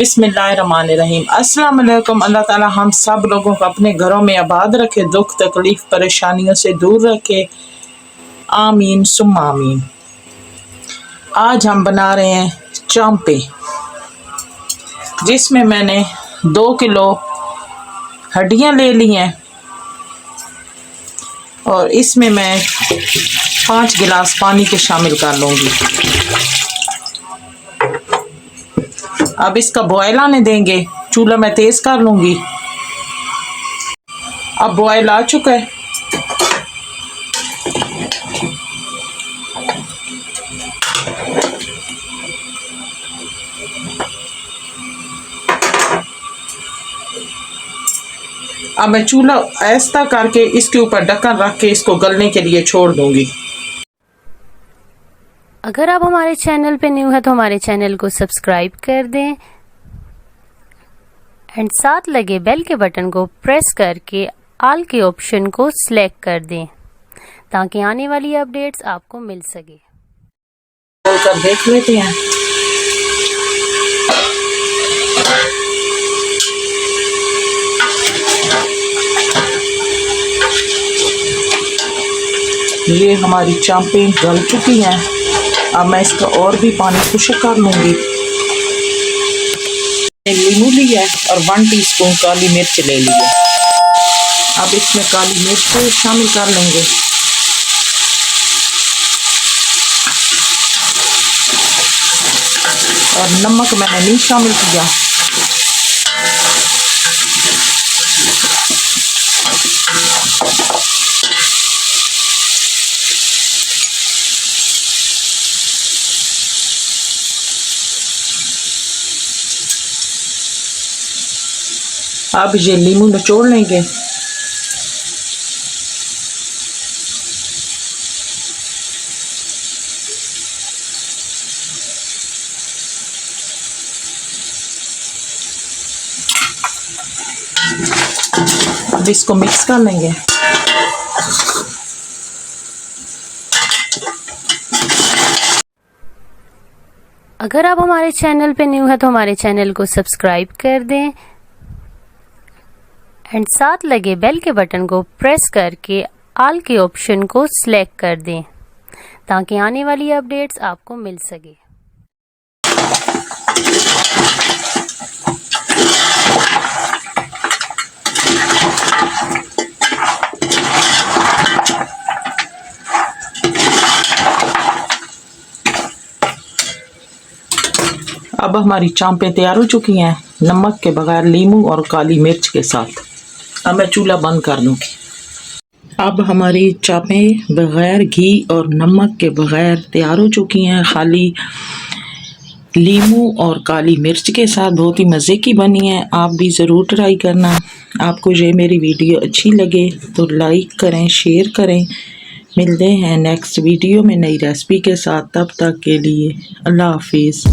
बिस्मिल्लाहिर्रहमानिर्रहीम। अस्सलाम वालेकुम। अल्लाह ताला हम सब लोगों को अपने घरों में आबाद रखे, दुख तकलीफ परेशानियों से दूर रखे। आमीन सुम्मा आमीन। आज हम बना रहे हैं चांपे, जिसमें मैंने 2 किलो हड्डियां ले ली हैं और इसमें मैं 5 गिलास पानी के शामिल कर लूँगी। अब इसका बॉयल आने देंगे। चूल्हा मैं तेज़ कर लूँगी। अब बॉयल आ चुका है। अब मैं चूल्हा ऐसा करके इसके ऊपर ढक्कन रख के इसको गलने के लिए छोड़ दूँगी। अगर आप हमारे चैनल पे न्यू है तो हमारे चैनल को सब्सक्राइब कर दें एंड साथ लगे बेल के बटन को प्रेस करके ऑल के ऑप्शन को सिलेक्ट कर दें ताकि आने वाली अपडेट्स आपको मिल सके। खोलकर देख लेते हैं। ये हमारी चांपें गल चुकी हैं। अब मैं इसका और भी पानी खुश्क कर लूँगी। नींबू लिया है और 1 टीस्पून काली मिर्च ले ली है। अब इसमें काली मिर्च को शामिल कर लेंगे। और नमक मैंने नहीं शामिल किया। अब ये नींबू निचोड़ लेंगे। अब इसको मिक्स कर लेंगे। अगर आप हमारे चैनल पे न्यू है तो हमारे चैनल को सब्सक्राइब कर दें एंड साथ लगे बेल के बटन को प्रेस करके ऑल के ऑप्शन को सिलेक्ट कर दें ताकि आने वाली अपडेट्स आपको मिल सके। अब हमारी चांपें तैयार हो चुकी हैं, नमक के बगैर, नींबू और काली मिर्च के साथ। अब मैं चूल्हा बंद कर दूँगी। अब हमारी चांपें बगैर घी और नमक के बगैर तैयार हो चुकी हैं, खाली नींबू और काली मिर्च के साथ। बहुत ही मज़े की बनी है। आप भी ज़रूर ट्राई करना। आपको ये मेरी वीडियो अच्छी लगे तो लाइक करें, शेयर करें। मिलते हैं नेक्स्ट वीडियो में नई रेसिपी के साथ। तब तक के लिए अल्लाह हाफिज़।